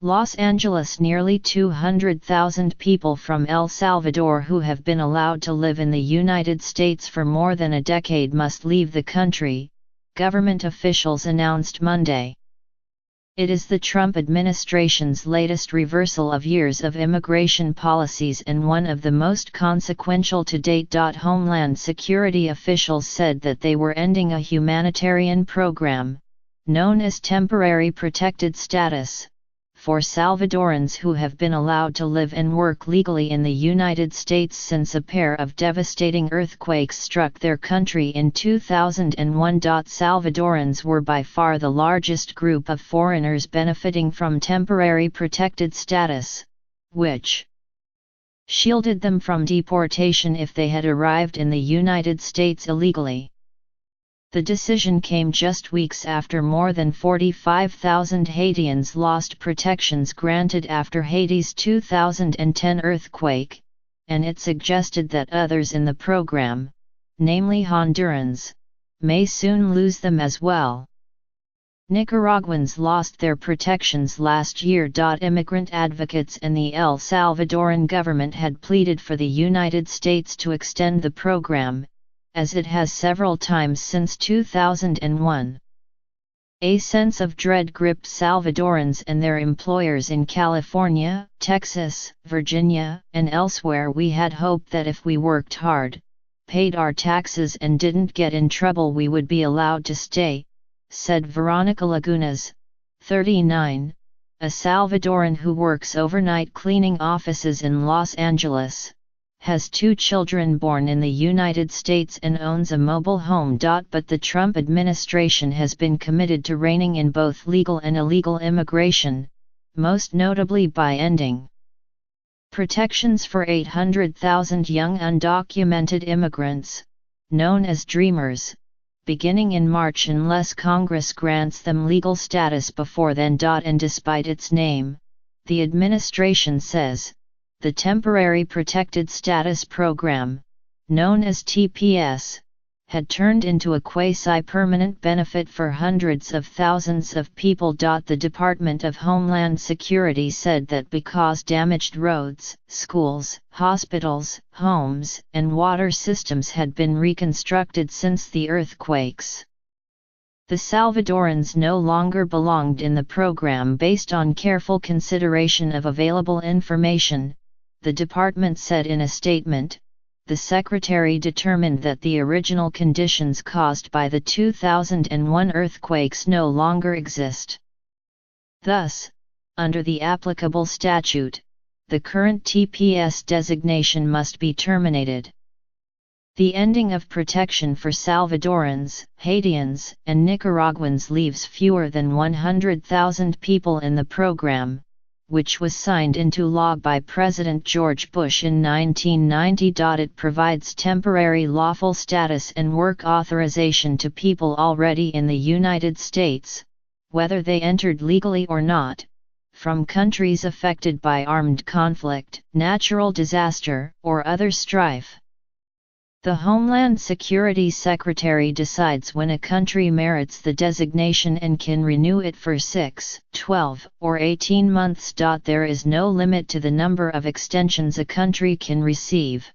Los Angeles. Nearly 200,000 people from El Salvador who have been allowed to live in the United States for more than a decade must leave the country, government officials announced Monday. It is the Trump administration's latest reversal of years of immigration policies and one of the most consequential to date. Homeland Security officials said that they were ending a humanitarian program, known as Temporary Protected Status, for Salvadorans who have been allowed to live and work legally in the United States since a pair of devastating earthquakes struck their country in 2001. Salvadorans were by far the largest group of foreigners benefiting from temporary protected status, which shielded them from deportation if they had arrived in the United States illegally. The decision came just weeks after more than 45,000 Haitians lost protections granted after Haiti's 2010 earthquake, and it suggested that others in the program, namely Hondurans, may soon lose them as well. Nicaraguans lost their protections last year. Immigrant advocates and the El Salvadoran government had pleaded for the United States to extend the program, as it has several times since 2001. A sense of dread gripped Salvadorans and their employers in California, Texas, Virginia, and elsewhere. We had hoped that if we worked hard, paid our taxes and didn't get in trouble we would be allowed to stay, said Veronica Lagunas, 39, a Salvadoran who works overnight cleaning offices in Los Angeles, has 2 children born in the United States and owns a mobile home. But the Trump administration has been committed to reining in both legal and illegal immigration, most notably by ending protections for 800,000 young undocumented immigrants, known as Dreamers, beginning in March unless Congress grants them legal status before then. And despite its name, the administration says, the Temporary Protected Status Program, known as TPS, had turned into a quasi-permanent benefit for hundreds of thousands of people. The Department of Homeland Security said that because damaged roads, schools, hospitals, homes, and water systems had been reconstructed since the earthquakes, the Salvadorans no longer belonged in the program based on careful consideration of available information, the department said in a statement. The secretary determined that the original conditions caused by the 2001 earthquakes no longer exist. Thus, under the applicable statute, the current TPS designation must be terminated. The ending of protection for Salvadorans, Haitians, and Nicaraguans leaves fewer than 100,000 people in the program, which was signed into law by President George Bush in 1990. It provides temporary lawful status and work authorization to people already in the United States, whether they entered legally or not, from countries affected by armed conflict, natural disaster, or other strife. The Homeland Security Secretary decides when a country merits the designation and can renew it for 6, 12, or 18 months. There is no limit to the number of extensions a country can receive.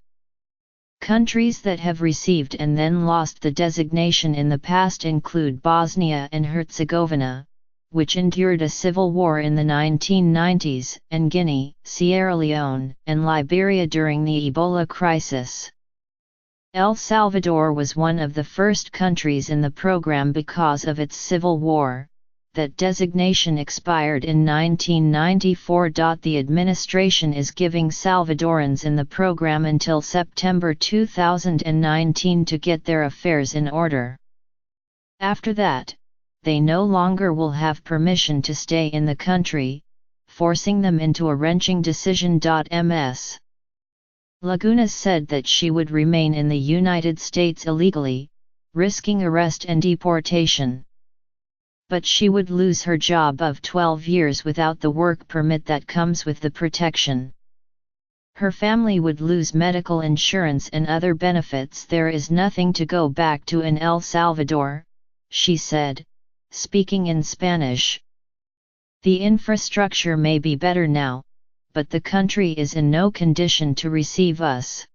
Countries that have received and then lost the designation in the past include Bosnia and Herzegovina, which endured a civil war in the 1990s, and Guinea, Sierra Leone, and Liberia during the Ebola crisis. El Salvador was one of the first countries in the program because of its civil war. That designation expired in 1994. The administration is giving Salvadorans in the program until September 2019 to get their affairs in order. After that, they no longer will have permission to stay in the country, forcing them into a wrenching decision. Ms. Lagunas said that she would remain in the United States illegally, risking arrest and deportation. But she would lose her job of 12 years without the work permit that comes with the protection. Her family would lose medical insurance and other benefits. There is nothing to go back to in El Salvador, she said, speaking in Spanish. The infrastructure may be better now, but the country is in no condition to receive us.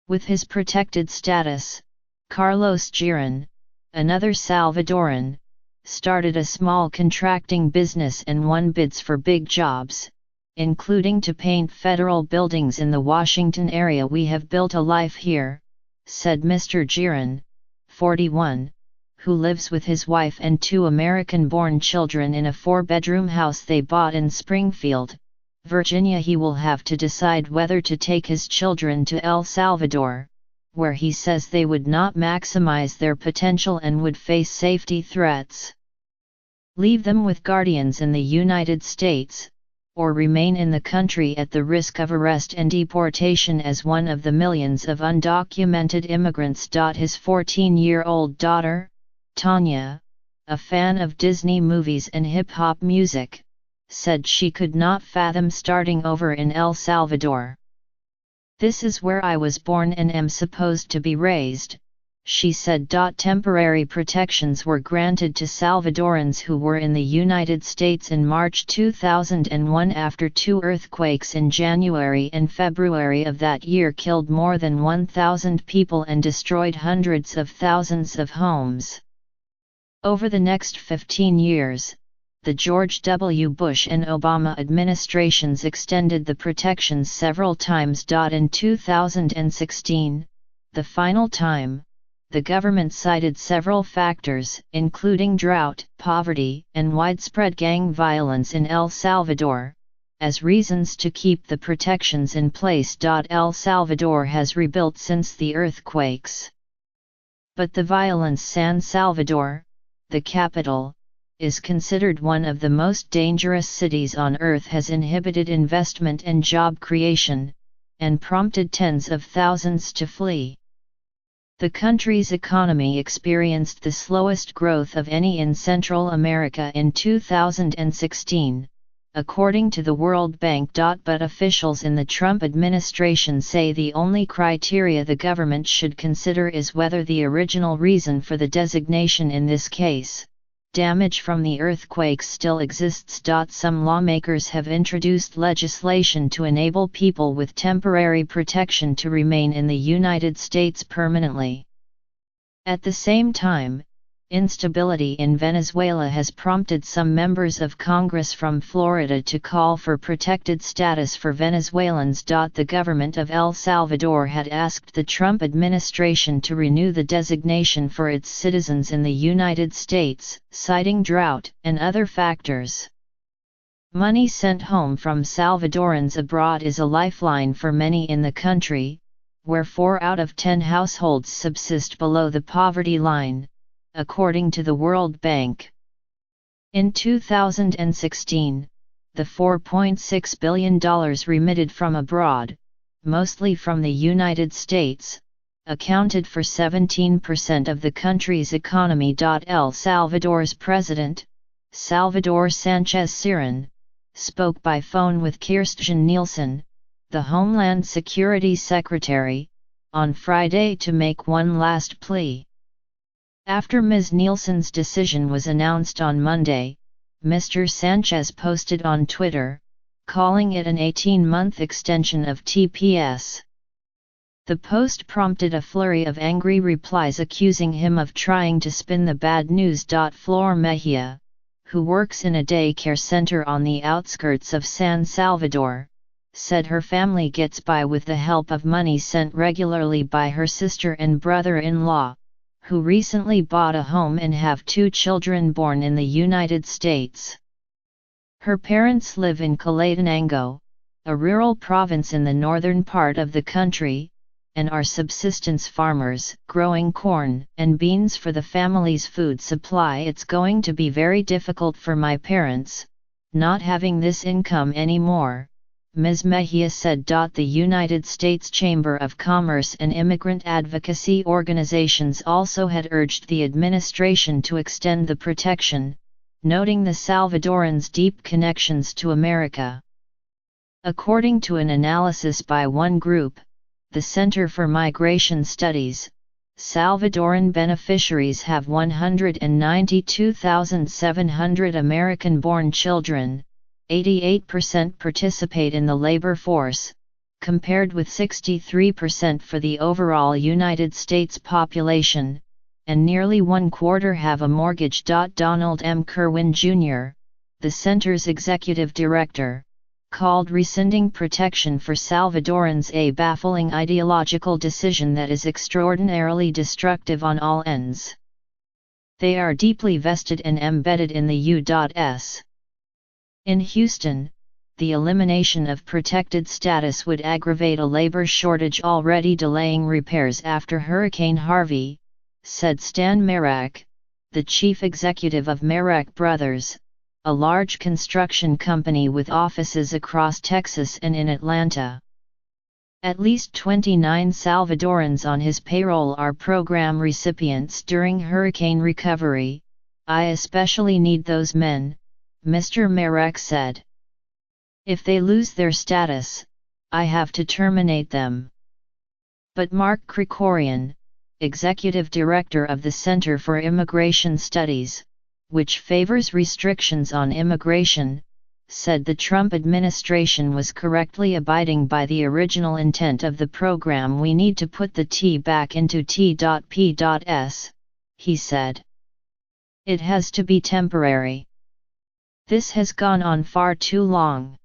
With his protected status, Carlos Giron, another Salvadoran, started a small contracting business and won bids for big jobs, including to paint federal buildings in the Washington area. "We have built a life here," said Mr. Giron, 41, who lives with his wife and 2 American-born children in a 4-bedroom house they bought in Springfield, Virginia. He will have to decide whether to take his children to El Salvador, where he says they would not maximize their potential and would face safety threats. Leave them with guardians in the United States, or remain in the country at the risk of arrest and deportation as one of the millions of undocumented immigrants. His 14-year-old daughter, Tanya, a fan of Disney movies and hip-hop music, said she could not fathom starting over in El Salvador. "This is where I was born and am supposed to be raised," she said. Temporary protections were granted to Salvadorans who were in the United States in March 2001 after 2 earthquakes in January and February of that year killed more than 1,000 people and destroyed hundreds of thousands of homes. Over the next 15 years, the George W. Bush and Obama administrations extended the protections several times. In 2016, the final time, the government cited several factors, including drought, poverty, and widespread gang violence in El Salvador, as reasons to keep the protections in place. El Salvador has rebuilt since the earthquakes. But the violence. San Salvador, the capital, is considered one of the most dangerous cities on earth, has inhibited investment and job creation, and prompted tens of thousands to flee. The country's economy experienced the slowest growth of any in Central America in 2016, according to the World Bank. But officials in the Trump administration say the only criteria the government should consider is whether the original reason for the designation, in this case, damage from the earthquakes, still exists. Some lawmakers have introduced legislation to enable people with temporary protection to remain in the United States permanently. At the same time, instability in Venezuela has prompted some members of Congress from Florida to call for protected status for Venezuelans. The government of El Salvador had asked the Trump administration to renew the designation for its citizens in the United States, citing drought and other factors. Money sent home from Salvadorans abroad is a lifeline for many in the country, where 4 out of 10 households subsist below the poverty line, according to the World Bank. In 2016, the $4.6 billion remitted from abroad, mostly from the United States, accounted for 17% of the country's economy. El Salvador's president, Salvador Sanchez Cerén, spoke by phone with Kirstjen Nielsen, the Homeland Security Secretary, on Friday to make one last plea. After Ms. Nielsen's decision was announced on Monday, Mr. Sanchez posted on Twitter, calling it an 18-month extension of TPS. The post prompted a flurry of angry replies accusing him of trying to spin the bad news. Flor Mejia, who works in a daycare center on the outskirts of San Salvador, said her family gets by with the help of money sent regularly by her sister and brother-in-law, who recently bought a home and have 2 children born in the United States. Her parents live in Chalatenango, a rural province in the northern part of the country, and are subsistence farmers, growing corn and beans for the family's food supply. It's going to be very difficult for my parents, not having this income anymore, Ms. Mejia said. The United States Chamber of Commerce and immigrant advocacy organizations also had urged the administration to extend the protection, noting the Salvadorans' deep connections to America. According to an analysis by one group, the Center for Migration Studies, Salvadoran beneficiaries have 192,700 American-born children, 88% participate in the labor force, compared with 63% for the overall United States population, and nearly one-quarter have a mortgage. Donald M. Kerwin Jr., the center's executive director, called rescinding protection for Salvadorans a baffling ideological decision that is extraordinarily destructive on all ends. They are deeply vested and embedded in the U.S. In Houston, the elimination of protected status would aggravate a labor shortage already delaying repairs after Hurricane Harvey, said Stan Merak, the chief executive of Merak Brothers, a large construction company with offices across Texas and in Atlanta. At least 29 Salvadorans on his payroll are program recipients during hurricane recovery. I especially need those men, Mr. Merak said. If they lose their status, I have to terminate them. But Mark Krikorian, executive director of the Center for Immigration Studies, which favors restrictions on immigration, said the Trump administration was correctly abiding by the original intent of the program. We need to put the T back into T.P.S, he said. It has to be temporary. This has gone on far too long.